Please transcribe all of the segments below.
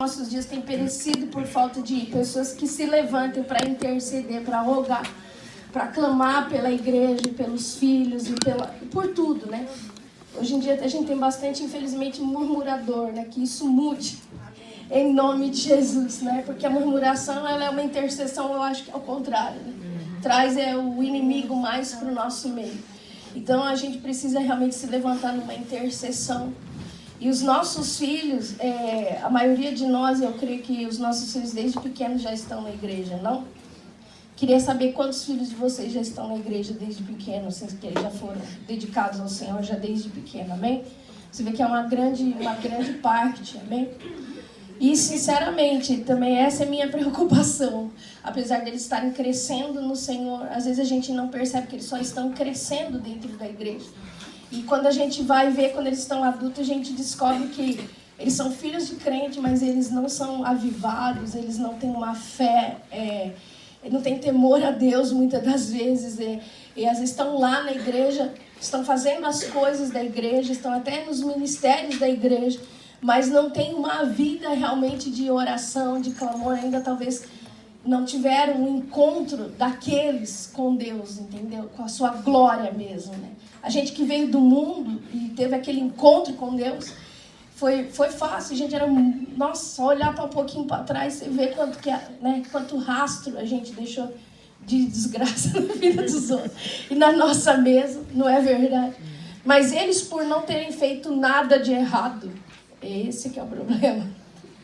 Nossos dias têm perecido por falta de pessoas que se levantem para interceder, para rogar, para clamar pela igreja, pelos filhos e por tudo, né? Hoje em dia a gente tem bastante, infelizmente, murmurador, né? Que isso mude em nome de Jesus, né? Porque a murmuração, ela é uma intercessão, eu acho que é o contrário, né? Traz o inimigo mais para o nosso meio. Então a gente precisa realmente se levantar numa intercessão. E os nossos filhos, a maioria de nós, eu creio que os nossos filhos desde pequenos já estão na igreja, não? Queria saber quantos filhos de vocês já estão na igreja desde pequenos, que já foram dedicados ao Senhor já desde pequeno, amém? Você vê que é uma grande parte, amém? E, sinceramente, também essa é a minha preocupação. Apesar deles estarem crescendo no Senhor, às vezes a gente não percebe que eles só estão crescendo dentro da igreja. E quando a gente vai ver, quando eles estão adultos, a gente descobre que eles são filhos de crente, mas eles não são avivados, eles não têm uma fé, não têm temor a Deus muitas das vezes. E às vezes estão lá na igreja, estão fazendo as coisas da igreja, estão até nos ministérios da igreja, mas não tem uma vida realmente de oração, de clamor, ainda talvez não tiveram um encontro daqueles com Deus, entendeu? Com a sua glória mesmo, né? A gente que veio do mundo e teve aquele encontro com Deus, foi fácil. A gente era, nossa, olhar para um pouquinho para trás e ver quanto rastro a gente deixou de desgraça na vida dos outros e na nossa mesa, não é verdade? Mas eles, por não terem feito nada de errado, esse que é o problema,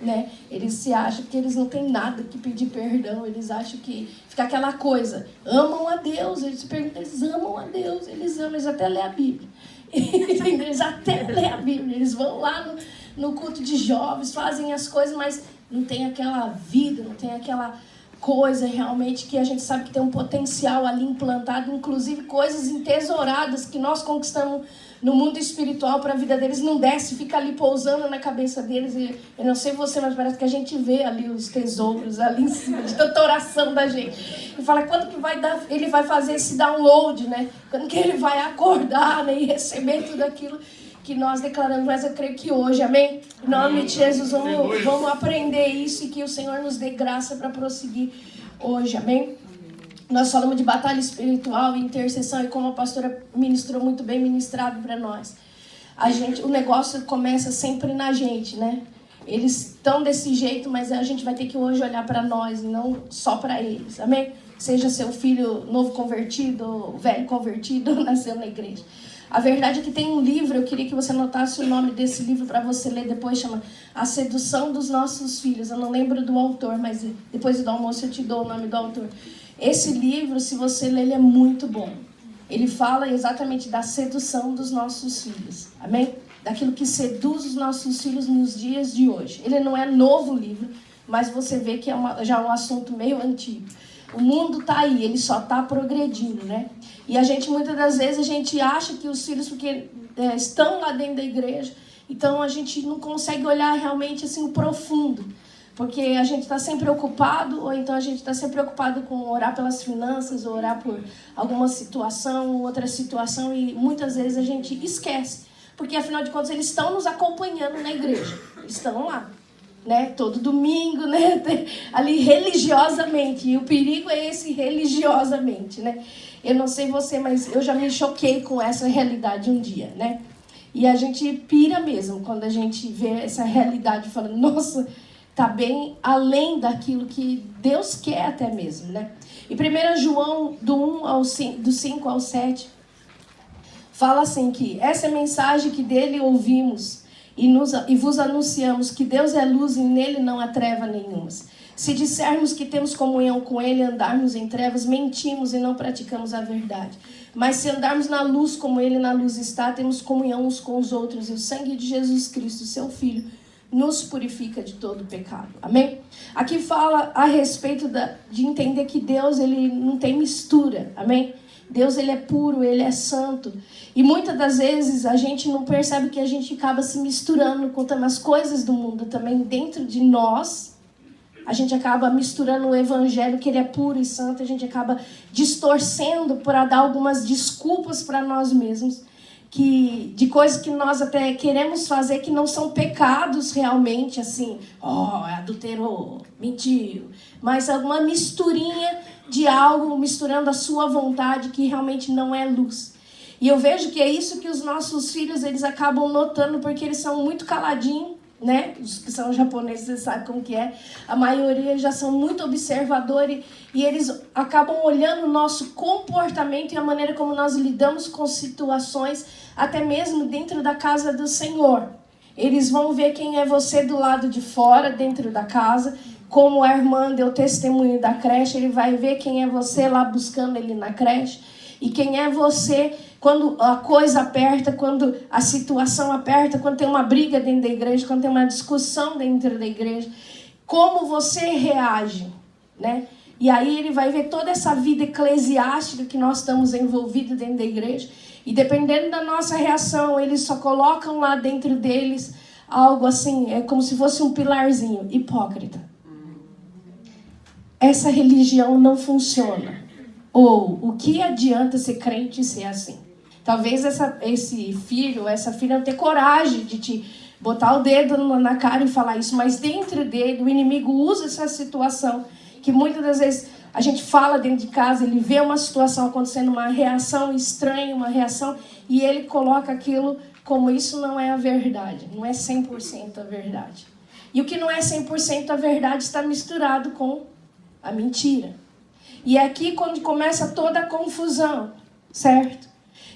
né? Eles se acham que eles não têm nada que pedir perdão, eles acham que fica aquela coisa, amam a Deus, eles se perguntam, eles amam a Deus, eles até lêem a Bíblia, eles até lêem a Bíblia, eles vão lá no culto de jovens, fazem as coisas, mas não tem aquela vida, não tem aquela coisa realmente que a gente sabe que tem um potencial ali implantado, inclusive coisas entesouradas que nós conquistamos no mundo espiritual para a vida deles, não desce, fica ali pousando na cabeça deles. E eu não sei você, mas parece que a gente vê ali os tesouros ali em cima, de tanta oração da gente. E fala, quando que ele vai fazer esse download, né? Quando que ele vai acordar, né? E receber tudo aquilo que nós declaramos. Mas eu creio que hoje, amém? Em nome de Jesus, vamos aprender isso e que o Senhor nos dê graça para prosseguir hoje, amém? Nós falamos de batalha espiritual e intercessão, e como a pastora ministrou muito bem ministrado para nós. O negócio começa sempre na gente, né? Eles estão desse jeito, mas a gente vai ter que hoje olhar para nós e não só para eles, amém? Seja seu filho novo convertido, velho convertido, nasceu na igreja. A verdade é que tem um livro, eu queria que você anotasse o nome desse livro para você ler depois, chama A Sedução dos Nossos Filhos. Eu não lembro do autor, mas depois do almoço eu te dou o nome do autor. Esse livro, se você ler, ele é muito bom. Ele fala exatamente da sedução dos nossos filhos, amém? Daquilo que seduz os nossos filhos nos dias de hoje. Ele não é novo livro, mas você vê que já é um assunto meio antigo. O mundo está aí, ele só está progredindo, né? E a gente, muitas das vezes, a gente acha que os filhos, porque estão lá dentro da igreja, então a gente não consegue olhar realmente assim, o profundo. Porque a gente está sempre ocupado, ou então a gente está sempre preocupado com orar pelas finanças, ou orar por alguma situação, outra situação, e muitas vezes a gente esquece. Porque, afinal de contas, eles estão nos acompanhando na igreja. Eles estão lá, né? Todo domingo, né? Ali religiosamente. E o perigo é esse religiosamente, né? Eu não sei você, mas eu já me choquei com essa realidade um dia, né? E a gente pira mesmo quando a gente vê essa realidade falando, nossa, está bem além daquilo que Deus quer até mesmo, né? E 1 João, do 5 ao 7, fala assim que essa é a mensagem que dele ouvimos e vos anunciamos, que Deus é luz e nele não há treva nenhuma. Se dissermos que temos comunhão com ele e andarmos em trevas, mentimos e não praticamos a verdade. Mas se andarmos na luz como ele na luz está, temos comunhão uns com os outros, e o sangue de Jesus Cristo, seu Filho, nos purifica de todo pecado. Amém? Aqui fala a respeito de entender que Deus, ele não tem mistura. Amém? Deus, ele é puro, ele é santo. E muitas das vezes a gente não percebe que a gente acaba se misturando com as coisas do mundo também dentro de nós. A gente acaba misturando o evangelho, que ele é puro e santo. A gente acaba distorcendo para dar algumas desculpas para nós mesmos. de coisas que nós até queremos fazer que não são pecados realmente, assim, adulterou, mentiu, mas alguma misturinha de algo, misturando a sua vontade que realmente não é luz. E eu vejo que é isso que os nossos filhos, eles acabam notando, porque eles são muito caladinhos, né? Os que são japoneses, vocês sabem como que é. A maioria já são muito observadores e eles acabam olhando o nosso comportamento e a maneira como nós lidamos com situações, até mesmo dentro da casa do Senhor. Eles vão ver quem é você do lado de fora, dentro da casa. Como a irmã deu testemunho da creche, ele vai ver quem é você lá buscando ele na creche. E quem é você quando a coisa aperta, quando a situação aperta, quando tem uma briga dentro da igreja, quando tem uma discussão dentro da igreja. Como você reage, né? E aí ele vai ver toda essa vida eclesiástica que nós estamos envolvidos dentro da igreja. E dependendo da nossa reação, eles só colocam lá dentro deles algo assim, é como se fosse um pilarzinho, hipócrita. Essa religião não funciona. Ou o que adianta ser crente e ser assim? Talvez esse filho, essa filha não tenha coragem de te botar o dedo na cara e falar isso, mas dentro dele o inimigo usa essa situação, que muitas das vezes a gente fala dentro de casa, ele vê uma situação acontecendo, uma reação estranha, uma reação, e ele coloca aquilo como isso não é a verdade, não é 100% a verdade. E o que não é 100% a verdade está misturado com a mentira. E é aqui quando começa toda a confusão, certo?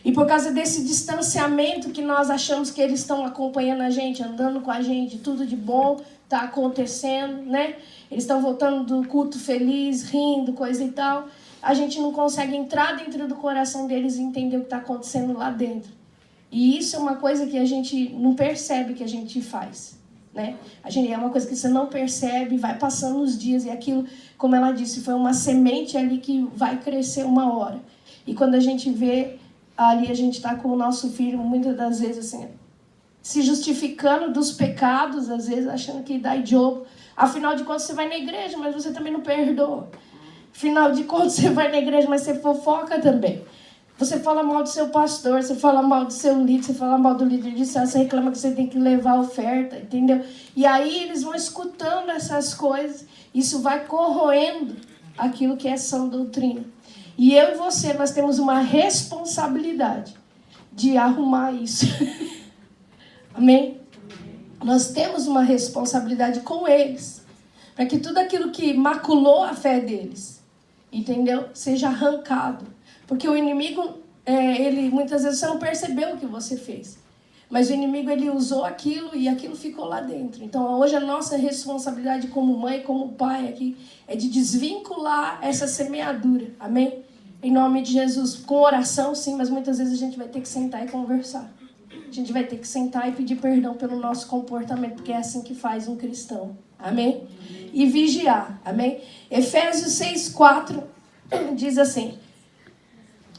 E por causa desse distanciamento que nós achamos que eles estão acompanhando a gente, andando com a gente, tudo de bom está acontecendo, né? Eles estão voltando do culto feliz, rindo, coisa e tal. A gente não consegue entrar dentro do coração deles e entender o que está acontecendo lá dentro. E isso é uma coisa que a gente não percebe que a gente faz, né? É uma coisa que você não percebe, vai passando os dias e aquilo, como ela disse, foi uma semente ali que vai crescer uma hora. E quando a gente vê ali, a gente está com o nosso filho, muitas das vezes, assim, se justificando dos pecados, às vezes achando que dá jogo. Afinal de contas, você vai na igreja, mas você também não perdoa. Afinal de contas, você vai na igreja, mas você fofoca também. Você fala mal do seu pastor, você fala mal do seu líder, você fala mal do líder de célula, você reclama que você tem que levar a oferta, entendeu? E aí eles vão escutando essas coisas, isso vai corroendo aquilo que é sã doutrina. E eu e você, nós temos uma responsabilidade de arrumar isso. Amém? Nós temos uma responsabilidade com eles, para que tudo aquilo que maculou a fé deles, entendeu? Seja arrancado. Porque o inimigo, ele muitas vezes você não percebeu o que você fez. Mas o inimigo, ele usou aquilo e aquilo ficou lá dentro. Então, hoje a nossa responsabilidade como mãe, como pai aqui, é de desvincular essa semeadura. Amém? Em nome de Jesus. Com oração, sim, mas muitas vezes a gente vai ter que sentar e conversar. A gente vai ter que sentar e pedir perdão pelo nosso comportamento, porque é assim que faz um cristão. Amém? E vigiar. Amém? Efésios 6:4 diz assim: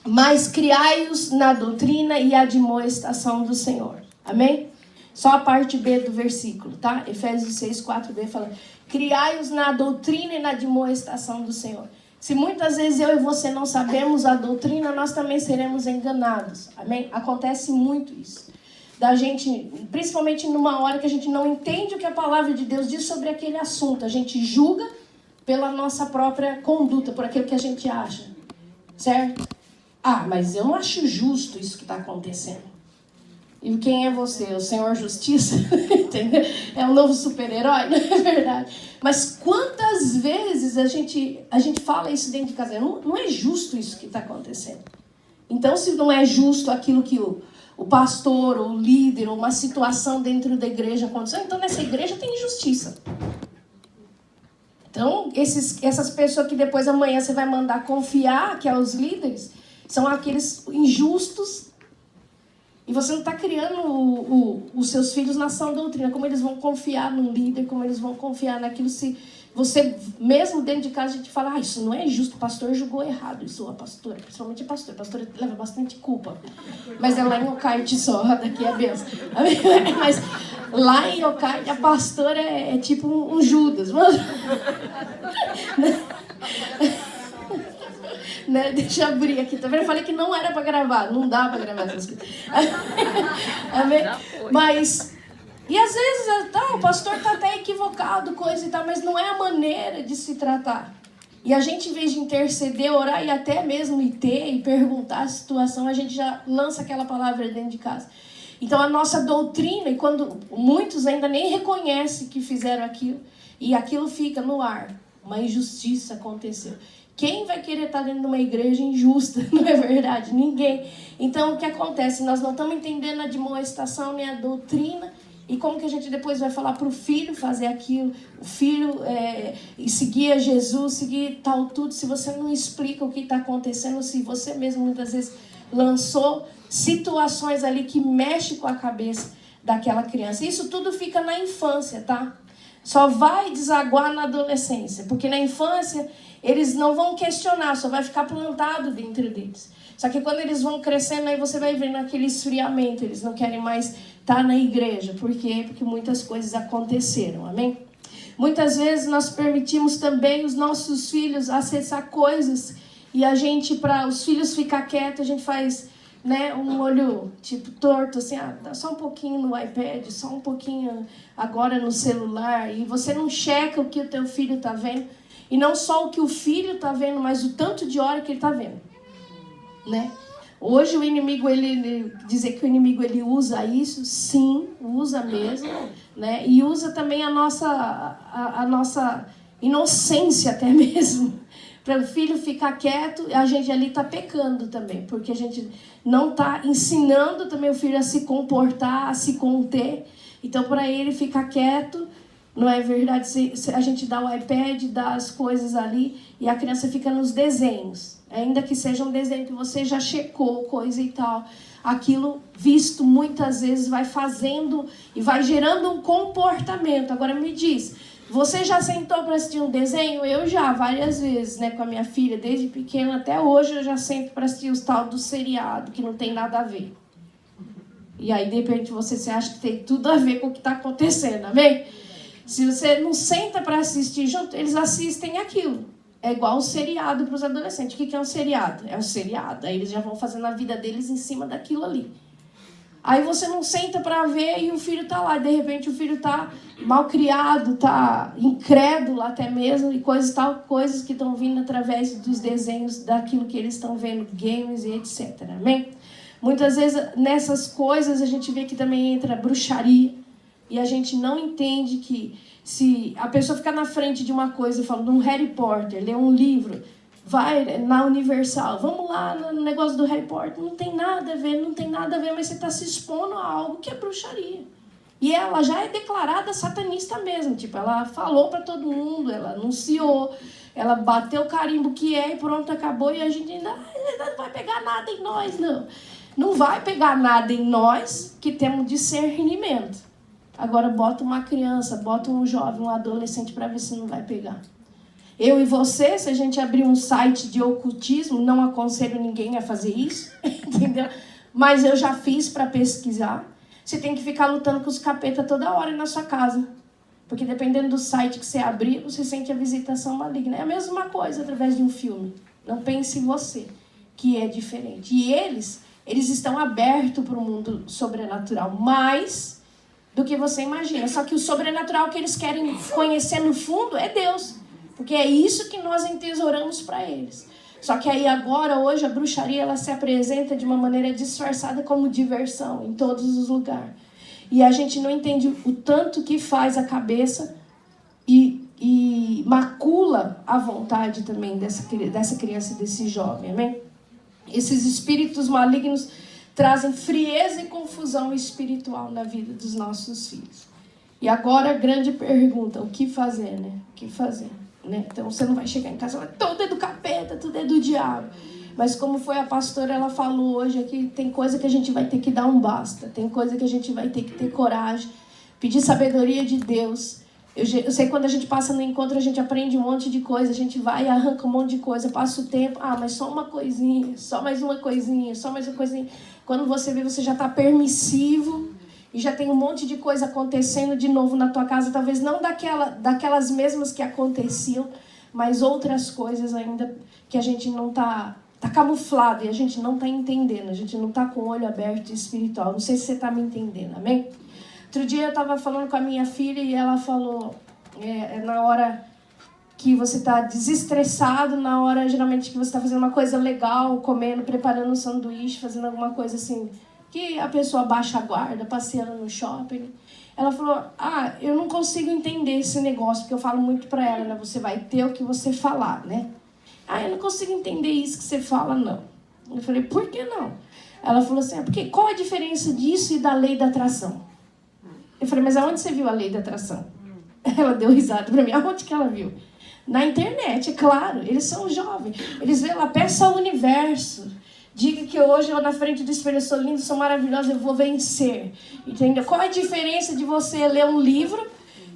mas criai-os na doutrina e admoestação do Senhor. Amém? Só a parte B do versículo, tá? Efésios 6:4b fala: criai-os na doutrina e na admoestação do Senhor. Se muitas vezes eu e você não sabemos a doutrina, nós também seremos enganados. Amém? Acontece muito isso. Da gente, principalmente numa hora que a gente não entende o que a palavra de Deus diz sobre aquele assunto. A gente julga pela nossa própria conduta, por aquilo que a gente acha. Certo? Ah, mas eu não acho justo isso que está acontecendo. E quem é você? O Senhor Justiça? Entendeu? É um novo super-herói, não é verdade? Mas quantas vezes a gente fala isso dentro de casa? Não é justo isso que está acontecendo. Então, se não é justo aquilo que o pastor, ou o líder, ou uma situação dentro da igreja aconteceu, então nessa igreja tem injustiça. Então, essas pessoas que depois amanhã você vai mandar confiar, que é os líderes, são aqueles injustos. E você não está criando os seus filhos na sã doutrina. Como eles vão confiar no líder, como eles vão confiar naquilo. Se você, mesmo dentro de casa, a gente fala: isso não é justo, o pastor julgou errado. Isso, a pastora, principalmente a pastora leva bastante culpa. Mas é lá em Ocarte só, daqui é a benção. Mas lá em Ocarte, a pastora é tipo um Judas. Né? Deixa eu abrir aqui. Tá vendo? Eu falei que não era para gravar. Não dá para gravar essas coisas. Amém? Mas... E às vezes, o pastor está até equivocado, coisa e tal, mas não é a maneira de se tratar. E a gente, em vez de interceder, orar e até mesmo ir ter e perguntar a situação, a gente já lança aquela palavra dentro de casa. Então a nossa doutrina, e quando muitos ainda nem reconhecem que fizeram aquilo, e aquilo fica no ar, uma injustiça aconteceu. Quem vai querer estar dentro de uma igreja injusta? Não é verdade? Ninguém. Então o que acontece? Nós não estamos entendendo a admoestação nem a doutrina. E como que a gente depois vai falar para o filho fazer aquilo? O filho seguir a Jesus, seguir tal tudo, se você não explica o que está acontecendo, se você mesmo muitas vezes lançou situações ali que mexem com a cabeça daquela criança. Isso tudo fica na infância, tá? Só vai desaguar na adolescência, porque na infância eles não vão questionar, só vai ficar plantado dentro deles. Só que quando eles vão crescendo, aí você vai vendo aquele esfriamento, eles não querem mais estar na igreja. Por quê? Porque muitas coisas aconteceram, amém? Muitas vezes nós permitimos também os nossos filhos acessar coisas e a gente, para os filhos ficar quietos, a gente faz, né, um olho tipo torto, assim, dá só um pouquinho no iPad, só um pouquinho agora no celular, e você não checa o que o teu filho está vendo, e não só o que o filho está vendo, mas o tanto de hora que ele está vendo, né? Hoje o inimigo, dizer que o inimigo ele usa isso, sim, usa mesmo, né? E usa também a nossa inocência até mesmo, para o filho ficar quieto. A gente ali está pecando também, porque a gente não está ensinando também o filho a se comportar, a se conter. Então, para ele ficar quieto, não é verdade? A gente dá o iPad, dá as coisas ali, e a criança fica nos desenhos. Ainda que seja um desenho que você já checou, coisa e tal. Aquilo visto muitas vezes vai fazendo e vai gerando um comportamento. Agora me diz, você já sentou para assistir um desenho? Eu já, várias vezes, né, com a minha filha, desde pequena até hoje eu já sento para assistir os tal do seriado, que não tem nada a ver. E aí, de repente, você acha que tem tudo a ver com o que está acontecendo, amém? Se você não senta para assistir junto, eles assistem aquilo. É igual o seriado para os adolescentes. O que é um seriado? É um seriado. Aí eles já vão fazendo a vida deles em cima daquilo ali. Aí você não senta para ver e o filho está lá. De repente o filho está mal criado, está incrédulo até mesmo. E coisas que estão vindo através dos desenhos daquilo que eles estão vendo, games e etc. Amém? Muitas vezes nessas coisas a gente vê que também entra bruxaria. E a gente não entende que se a pessoa ficar na frente de uma coisa, falando de um Harry Potter, ler um livro, vai na Universal, vamos lá no negócio do Harry Potter, não tem nada a ver, mas você está se expondo a algo que é bruxaria. E ela já é declarada satanista mesmo, tipo, ela falou para todo mundo, ela anunciou, ela bateu o carimbo que é e pronto, acabou, e a gente ainda não vai pegar nada em nós, não. Não vai pegar nada em nós que temos discernimento. Agora bota uma criança, bota um jovem, um adolescente para ver se não vai pegar. Eu e você, se a gente abrir um site de ocultismo, não aconselho ninguém a fazer isso, entendeu? Mas eu já fiz para pesquisar. Você tem que ficar lutando com os capetas toda hora na sua casa. Porque dependendo do site que você abrir, você sente a visitação maligna. É a mesma coisa através de um filme. Não pense em você, que é diferente. E eles estão abertos para o mundo sobrenatural, mais do que você imagina. Só que o sobrenatural que eles querem conhecer no fundo é Deus. Porque é isso que nós entesouramos para eles. Só que aí agora, hoje, a bruxaria ela se apresenta de uma maneira disfarçada como diversão em todos os lugares. E a gente não entende o tanto que faz a cabeça e macula a vontade também dessa criança e desse jovem, amém? Esses espíritos malignos trazem frieza e confusão espiritual na vida dos nossos filhos. E agora a grande pergunta, o que fazer, né? O que fazer, né? Então você não vai chegar em casa e falar, tudo é do capeta, tudo é do diabo. Mas como foi a pastora, ela falou hoje aqui, tem coisa que a gente vai ter que dar um basta, tem coisa que a gente vai ter que ter coragem, pedir sabedoria de Deus. Eu sei que quando a gente passa no encontro, a gente aprende um monte de coisa, a gente vai e arranca um monte de coisa, passa o tempo, mas só uma coisinha, só mais uma coisinha, só mais uma coisinha. Quando você vê, você já está permissivo e já tem um monte de coisa acontecendo de novo na tua casa, talvez não daquelas mesmas que aconteciam, mas outras coisas ainda que a gente não está camuflado e a gente não está entendendo, a gente não está com o olho aberto espiritual. Não sei se você está me entendendo, amém? Outro dia eu estava falando com a minha filha e ela falou, na hora que você está desestressado, na hora geralmente que você está fazendo uma coisa legal, comendo, preparando um sanduíche, fazendo alguma coisa assim, que a pessoa baixa a guarda, passeando no shopping. Ela falou, eu não consigo entender esse negócio, porque eu falo muito para ela, né? Você vai ter o que você falar, né? Eu não consigo entender isso que você fala, não. Eu falei, por que não? Ela falou assim, porque qual a diferença disso e da lei da atração? Eu falei, mas aonde você viu a lei da atração? Ela deu risada para mim, aonde que ela viu? Na internet, é claro, eles são jovens. Eles veem lá, peça ao universo. Diga que hoje eu na frente do espelho sou linda, sou maravilhosa, eu vou vencer. Entendeu? Qual é a diferença de você ler um livro,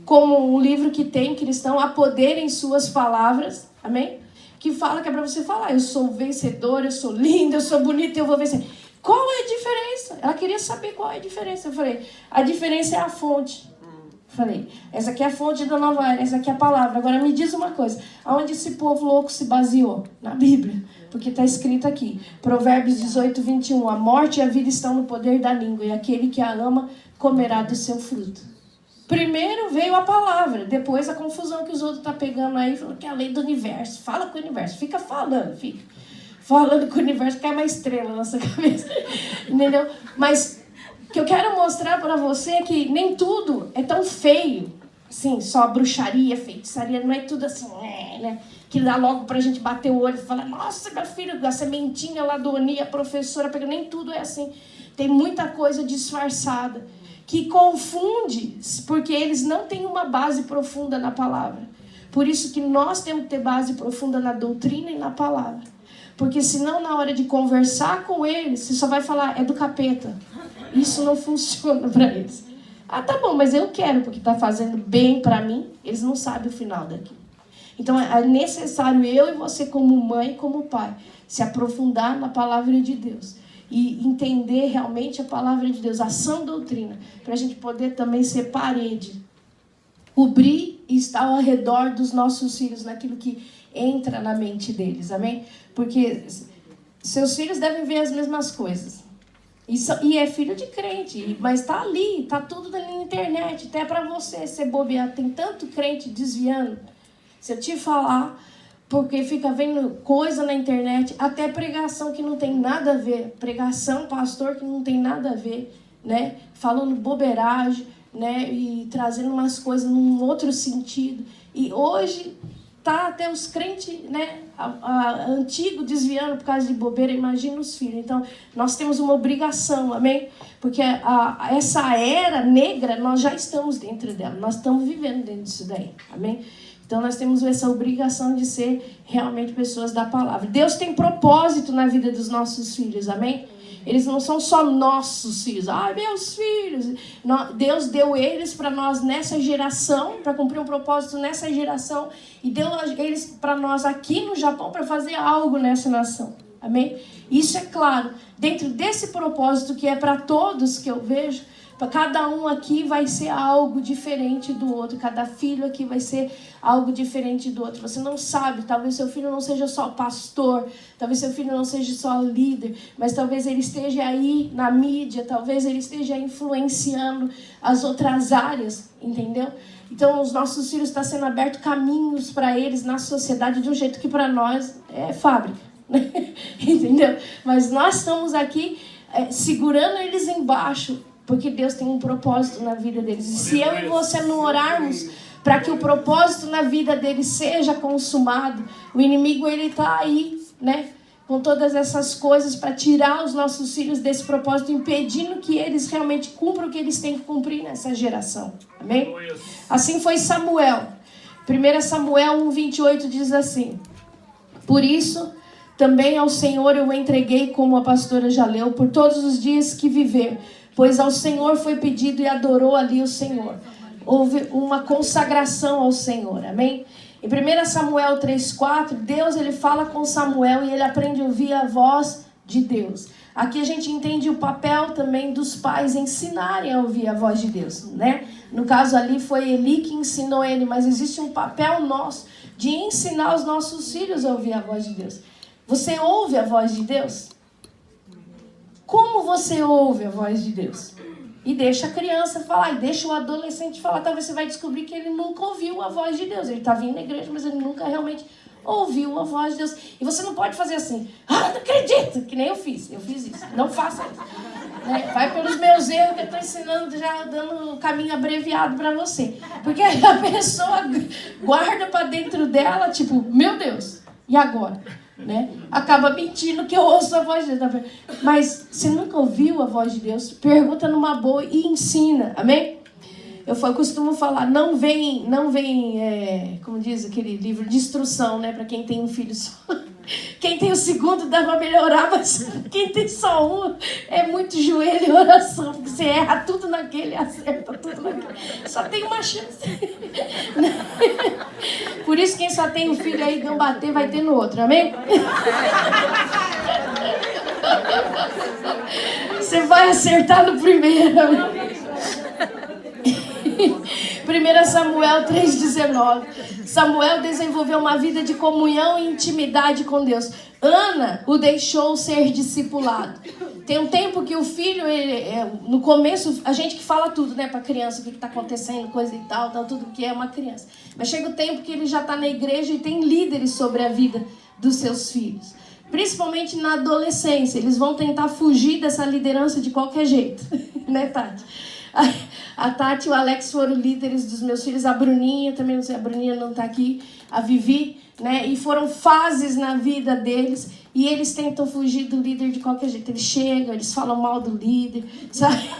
como um livro que tem cristão, há poder em suas palavras, amém? Que fala que é para você falar, eu sou vencedora, eu sou linda, eu sou bonita, eu vou vencer. Qual é a diferença? Ela queria saber qual é a diferença. Eu falei, a diferença é a fonte. Falei, essa aqui é a fonte da nova era, essa aqui é a palavra. Agora me diz uma coisa, aonde esse povo louco se baseou? Na Bíblia, porque está escrito aqui, Provérbios 18, 21, a morte e a vida estão no poder da língua, e aquele que a ama comerá do seu fruto. Primeiro veio a palavra, depois a confusão que os outros estão pegando aí, falando que é a lei do universo, fala com o universo, fica falando com o universo, cai uma estrela na nossa cabeça, entendeu? Mas o que eu quero mostrar para você é que nem tudo é tão feio, assim, só bruxaria, feitiçaria, não é tudo assim, né? Que dá logo pra gente bater o olho e falar, nossa, meu filho, a sementinha lá do Oni, a professora, nem tudo é assim. Tem muita coisa disfarçada, que confunde, porque eles não têm uma base profunda na palavra. Por isso que nós temos que ter base profunda na doutrina e na palavra. Porque senão, na hora de conversar com eles, você só vai falar, é do capeta. Isso não funciona para eles. Tá bom, mas eu quero, porque está fazendo bem para mim. Eles não sabem o final daquilo. Então, é necessário eu e você, como mãe e como pai, se aprofundar na palavra de Deus. E entender realmente a palavra de Deus, a sã doutrina, para a gente poder também ser parede. Cobrir e estar ao redor dos nossos filhos, naquilo que entra na mente deles, amém? Porque seus filhos devem ver as mesmas coisas. E é filho de crente, mas está ali, está tudo ali na internet, até para você ser bobeado. Tem tanto crente desviando. Se eu te falar, porque fica vendo coisa na internet, até pregação que não tem nada a ver, pregação, pastor que não tem nada a ver, né? Falando bobeiragem, né? E trazendo umas coisas num outro sentido. E hoje tá até os crentes, né, antigo desviando por causa de bobeira, imagina os filhos. Então, nós temos uma obrigação, amém? Porque essa era negra, nós já estamos dentro dela, nós estamos vivendo dentro disso daí, amém? Então, nós temos essa obrigação de ser realmente pessoas da palavra. Deus tem propósito na vida dos nossos filhos, amém? Eles não são só nossos filhos. Meus filhos. Deus deu eles para nós nessa geração, para cumprir um propósito nessa geração. E deu eles para nós aqui no Japão para fazer algo nessa nação. Amém? Isso é claro. Dentro desse propósito que é para todos que eu vejo, para cada um aqui vai ser algo diferente do outro. Cada filho aqui vai ser algo diferente do outro. Você não sabe, talvez seu filho não seja só pastor, talvez seu filho não seja só líder, mas talvez ele esteja aí na mídia, talvez ele esteja influenciando as outras áreas, entendeu? Então, os nossos filhos estão sendo abertos caminhos para eles na sociedade de um jeito que para nós é fábrica, né? Entendeu? Mas nós estamos aqui segurando eles embaixo, porque Deus tem um propósito na vida deles. E se eu e você não orarmos para que o propósito na vida deles seja consumado, o inimigo ele está aí, né, com todas essas coisas para tirar os nossos filhos desse propósito, impedindo que eles realmente cumpram o que eles têm que cumprir nessa geração. Amém? Assim foi Samuel. 1 Samuel 1:28 diz assim: por isso, também ao Senhor eu o entreguei, como a pastora já leu, por todos os dias que viver, pois ao Senhor foi pedido e adorou ali o Senhor. Houve uma consagração ao Senhor, amém? Em 1 Samuel 3:4, Deus ele fala com Samuel e ele aprende a ouvir a voz de Deus. Aqui a gente entende o papel também dos pais ensinarem a ouvir a voz de Deus, né? No caso ali foi Eli que ensinou ele, mas existe um papel nosso de ensinar os nossos filhos a ouvir a voz de Deus. Você ouve a voz de Deus? Como você ouve a voz de Deus? E deixa a criança falar, e deixa o adolescente falar. Talvez você vai descobrir que ele nunca ouviu a voz de Deus. Ele está vindo na igreja, mas ele nunca realmente ouviu a voz de Deus. E você não pode fazer assim, não acredito, que nem eu fiz isso. Não faça isso. Né? Vai pelos meus erros que eu estou ensinando, já dando um caminho abreviado para você. Porque a pessoa guarda para dentro dela, tipo, meu Deus, e agora? Né? Acaba mentindo que eu ouço a voz de Deus. Mas você nunca ouviu a voz de Deus? Pergunta numa boa e ensina, amém? Eu costumo falar, não vem, como diz aquele livro de instrução, né? Para quem tem um filho só. Quem tem o segundo dá para melhorar, mas quem tem só um é muito joelho e oração, porque você erra tudo naquele, acerta tudo naquele. Só tem uma chance. Por isso quem só tem um filho aí, não bater, vai ter no outro, amém? Você vai acertar no primeiro, amém? 1 Samuel 3,19. Samuel desenvolveu uma vida de comunhão e intimidade com Deus. Ana o deixou ser discipulado. Tem um tempo que o filho, no começo, a gente que fala tudo, né, pra criança, o que tá acontecendo, coisa e tal, tudo que é uma criança. Mas chega o tempo que ele já tá na igreja e tem líderes sobre a vida dos seus filhos. Principalmente na adolescência. Eles vão tentar fugir dessa liderança de qualquer jeito. Né, Tati? A Tati e o Alex foram líderes dos meus filhos, a Bruninha, também não sei, a Bruninha não está aqui, a Vivi, né? E foram fases na vida deles e eles tentam fugir do líder de qualquer jeito. Eles chegam, eles falam mal do líder, sabe?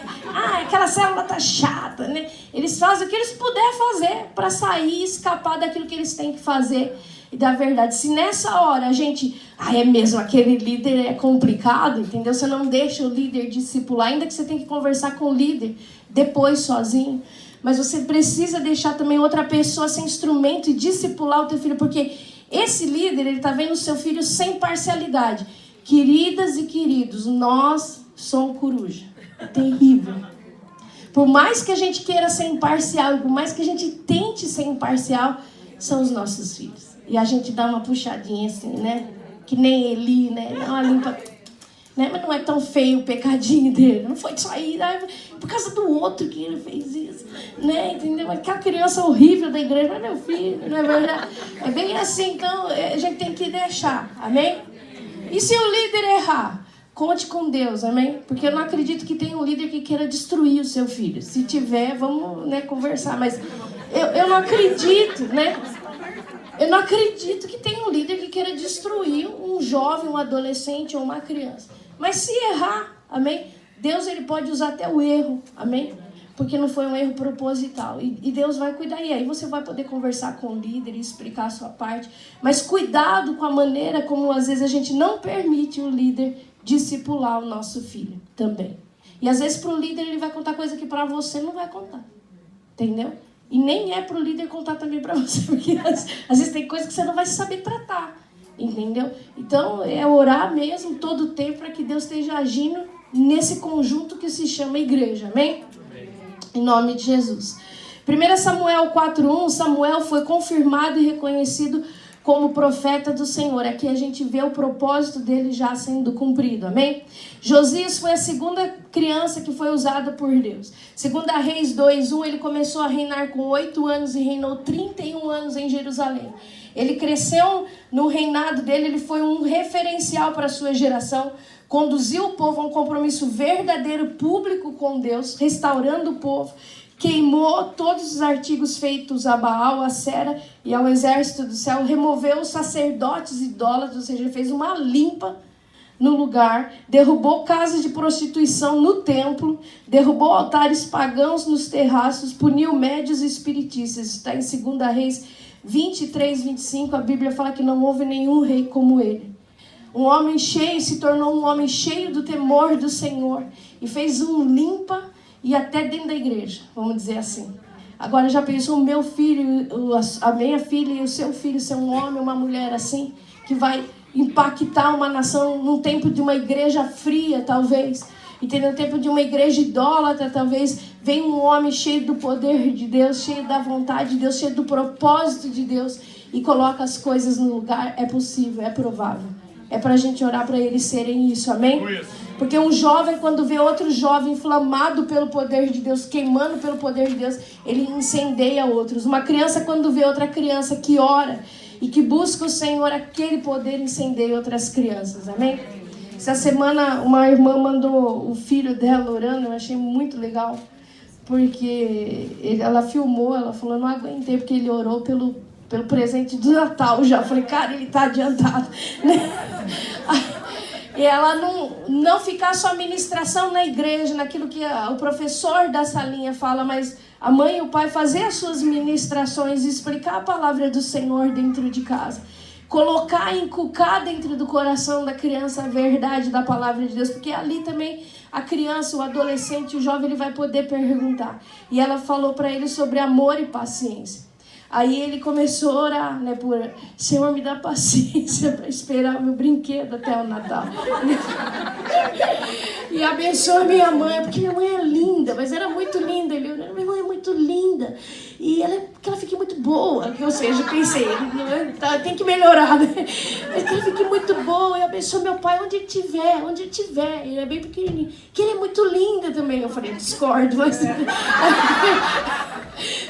Aquela célula tá chata, né? Eles fazem o que eles puderem fazer para sair e escapar daquilo que eles têm que fazer e da verdade. Se nessa hora a gente, é mesmo, aquele líder é complicado, entendeu? Você não deixa o líder discipular, ainda que você tenha que conversar com o líder depois sozinho. Mas você precisa deixar também outra pessoa ser instrumento e discipular o teu filho, porque esse líder, ele está vendo o seu filho sem parcialidade. Queridas e queridos, nós somos coruja. É terrível. Por mais que a gente queira ser imparcial, por mais que a gente tente ser imparcial, são os nossos filhos. E a gente dá uma puxadinha assim, né? Que nem Eli, né? Dá uma limpa... Né? Mas não é tão feio o pecadinho dele. Não foi só aí, né? Por causa do outro que ele fez isso. Né? Entendeu? Aquela criança horrível da igreja, mas meu filho, não é verdade? É bem assim, então a gente tem que deixar, amém? E se o líder errar? Conte com Deus, amém? Porque eu não acredito que tenha um líder que queira destruir o seu filho. Se tiver, vamos, né, conversar. Mas eu não acredito, né? Eu não acredito que tenha um líder que queira destruir um jovem, um adolescente ou uma criança. Mas se errar, amém? Deus, ele pode usar até o erro, amém? Porque não foi um erro proposital. E Deus vai cuidar. E aí você vai poder conversar com o líder e explicar a sua parte. Mas cuidado com a maneira como às vezes a gente não permite o líder discipular o nosso filho também. E às vezes para o líder ele vai contar coisa que para você não vai contar. Entendeu? E nem é para o líder contar também para você, porque às vezes tem coisa que você não vai saber tratar, entendeu? Então é orar mesmo todo o tempo para que Deus esteja agindo nesse conjunto que se chama igreja, amém? Em nome de Jesus. 1 Samuel 4:1, Samuel foi confirmado e reconhecido como profeta do Senhor. Aqui a gente vê o propósito dele já sendo cumprido, amém? Josias foi a segunda criança que foi usada por Deus. 2 Reis 2:1, ele começou a reinar com 8 anos e reinou 31 anos em Jerusalém. Ele cresceu no reinado dele, ele foi um referencial para a sua geração, conduziu o povo a um compromisso verdadeiro, público com Deus, restaurando o povo. Queimou todos os artigos feitos a Baal, a Sera e ao exército do céu. Removeu os sacerdotes idólatras, ou seja, fez uma limpa no lugar. Derrubou casas de prostituição no templo. Derrubou altares pagãos nos terraços. Puniu médios e espiritistas. Está em 2 Reis 23:25. A Bíblia fala que não houve nenhum rei como ele. Um homem cheio, se tornou um homem cheio do temor do Senhor. E fez um limpa. E até dentro da igreja, vamos dizer assim. Agora já pensou o meu filho, a minha filha e o seu filho ser um homem, uma mulher assim, que vai impactar uma nação num tempo de uma igreja fria, talvez. Entendeu? No tempo de uma igreja idólatra, talvez, vem um homem cheio do poder de Deus, cheio da vontade de Deus, cheio do propósito de Deus e coloca as coisas no lugar. É possível, é provável. É para a gente orar para eles serem isso, amém? Porque um jovem, quando vê outro jovem inflamado pelo poder de Deus, queimando pelo poder de Deus, ele incendeia outros. Uma criança, quando vê outra criança que ora e que busca o Senhor, aquele poder incendeia outras crianças, amém? Essa semana uma irmã mandou o filho dela orando, eu achei muito legal, porque ela filmou, ela falou, eu não aguentei, porque ele orou pelo presente do Natal já. Eu falei, cara, ele tá adiantado, né? E ela não ficar só ministração na igreja, naquilo que o professor da salinha fala, mas a mãe e o pai fazer as suas ministrações, explicar a palavra do Senhor dentro de casa. Colocar, inculcar dentro do coração da criança a verdade da palavra de Deus, porque ali também a criança, o adolescente, o jovem, ele vai poder perguntar. E ela falou para ele sobre amor e paciência. Aí ele começou a orar, né, por Senhor, me dá paciência para esperar o meu brinquedo até o Natal. E abençoa minha mãe, porque minha mãe é linda, mas era muito linda. Ele orando, minha mãe é muito linda. E que ela fique muito boa, ou seja, pensei, tem que melhorar, né? Mas que ela fique muito boa, e abençoa meu pai onde ele estiver. Ele é bem pequenininho. Que ele é muito linda também. Eu falei, discordo,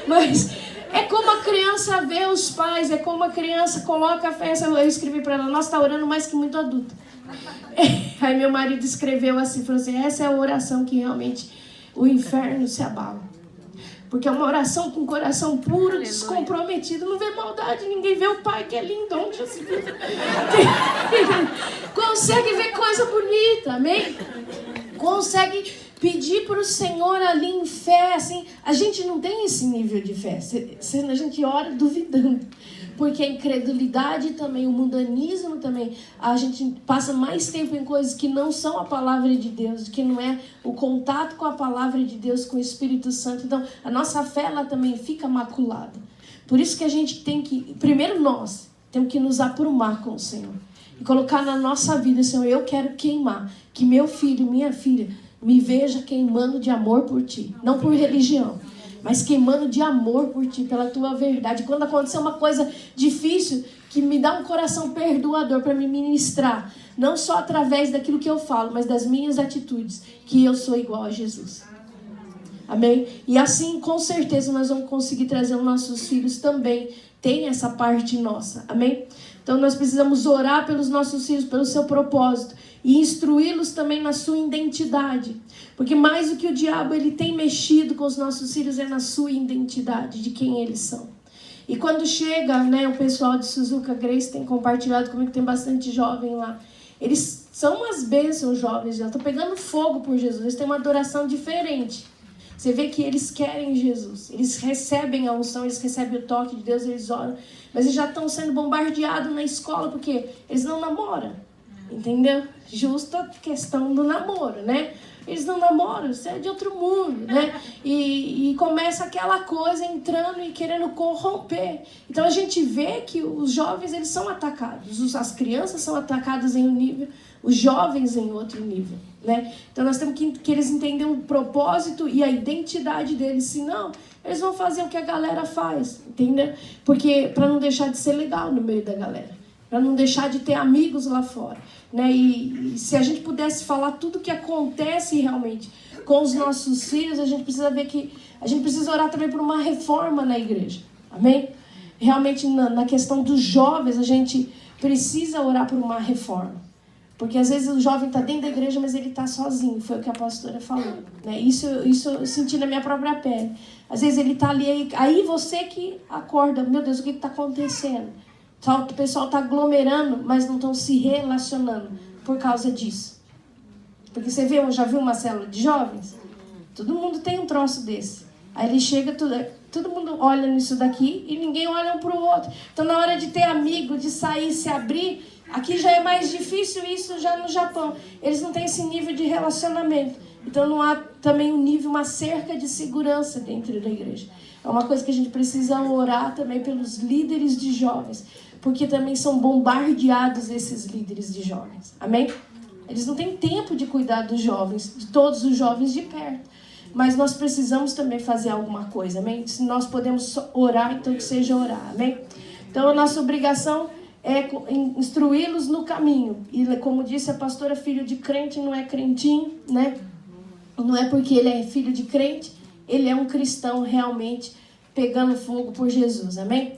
mas é como a criança vê os pais, é como a criança coloca a fé. Eu escrevi para ela, nossa, tá orando mais que muito adulto. Aí meu marido escreveu assim, falou assim, essa é a oração que realmente o inferno se abala. Porque é uma oração com coração puro, descomprometido, não vê maldade, ninguém vê o pai que é lindo, onde já se viu. Consegue ver coisa bonita, amém? Consegue pedir para o Senhor ali em fé, assim. A gente não tem esse nível de fé, a gente ora duvidando. Porque a incredulidade também, o mundanismo também, a gente passa mais tempo em coisas que não são a palavra de Deus, que não é o contato com a palavra de Deus, com o Espírito Santo. Então, a nossa fé, ela também fica maculada. Por isso que a gente tem que, primeiro nós, temos que nos aprumar com o Senhor. E colocar na nossa vida, Senhor, eu quero queimar, que meu filho, minha filha, me veja queimando de amor por Ti, não por religião, mas queimando de amor por Ti, pela Tua verdade. Quando acontecer uma coisa difícil, que me dá um coração perdoador para me ministrar, não só através daquilo que eu falo, mas das minhas atitudes, que eu sou igual a Jesus. Amém? E assim, com certeza, nós vamos conseguir trazer os nossos filhos também, tem essa parte nossa. Amém? Então, nós precisamos orar pelos nossos filhos, pelo seu propósito, e instruí-los também na sua identidade. Porque mais do que o diabo, ele tem mexido com os nossos filhos, é na sua identidade, de quem eles são. E quando chega, né, o pessoal de Suzuka Grace tem compartilhado comigo, tem bastante jovem lá. Eles são umas bênçãos, jovens, já estão pegando fogo por Jesus, eles têm uma adoração diferente. Você vê que eles querem Jesus, eles recebem a unção, eles recebem o toque de Deus, eles oram, mas eles já estão sendo bombardeados na escola, porque eles não namoram, entendeu? Justa questão do namoro, né? Eles não namoram, isso é de outro mundo, né? E começa aquela coisa entrando e querendo corromper. Então a gente vê que os jovens, eles são atacados, as crianças são atacadas em um nível, os jovens em outro nível, né? Então nós temos que eles entendam o propósito e a identidade deles, senão eles vão fazer o que a galera faz, entendeu? Porque para não deixar de ser legal no meio da galera, para não deixar de ter amigos lá fora, né? E se a gente pudesse falar tudo o que acontece realmente com os nossos filhos, a gente precisa ver que a gente precisa orar também por uma reforma na igreja, amém? Realmente na questão dos jovens, a gente precisa orar por uma reforma. Porque às vezes o jovem está dentro da igreja, mas ele está sozinho. Foi o que a pastora falou, né? Isso eu senti na minha própria pele. Às vezes ele está ali, aí você que acorda. Meu Deus, o que está acontecendo? O pessoal está aglomerando, mas não estão se relacionando por causa disso. Porque você já viu uma célula de jovens? Todo mundo tem um troço desse. Aí ele chega, todo mundo olha nisso daqui e ninguém olha um para o outro. Então na hora de ter amigo, de sair, se abrir... Aqui já é mais difícil isso já no Japão. Eles não têm esse nível de relacionamento. Então não há também um nível, uma cerca de segurança dentro da igreja. É uma coisa que a gente precisa orar também pelos líderes de jovens, porque também são bombardeados esses líderes de jovens. Amém? Eles não têm tempo de cuidar dos jovens, de todos os jovens de perto. Mas nós precisamos também fazer alguma coisa, amém? Se nós podemos orar, então que seja orar, amém? Então a nossa obrigação é instruí-los no caminho. E como disse a pastora, filho de crente não é crentinho, né? Não é porque ele é filho de crente, ele é um cristão realmente pegando fogo por Jesus, amém?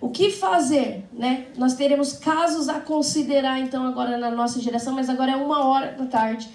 O que fazer, né? Nós teremos casos a considerar então agora na nossa geração, mas agora é 1h da tarde.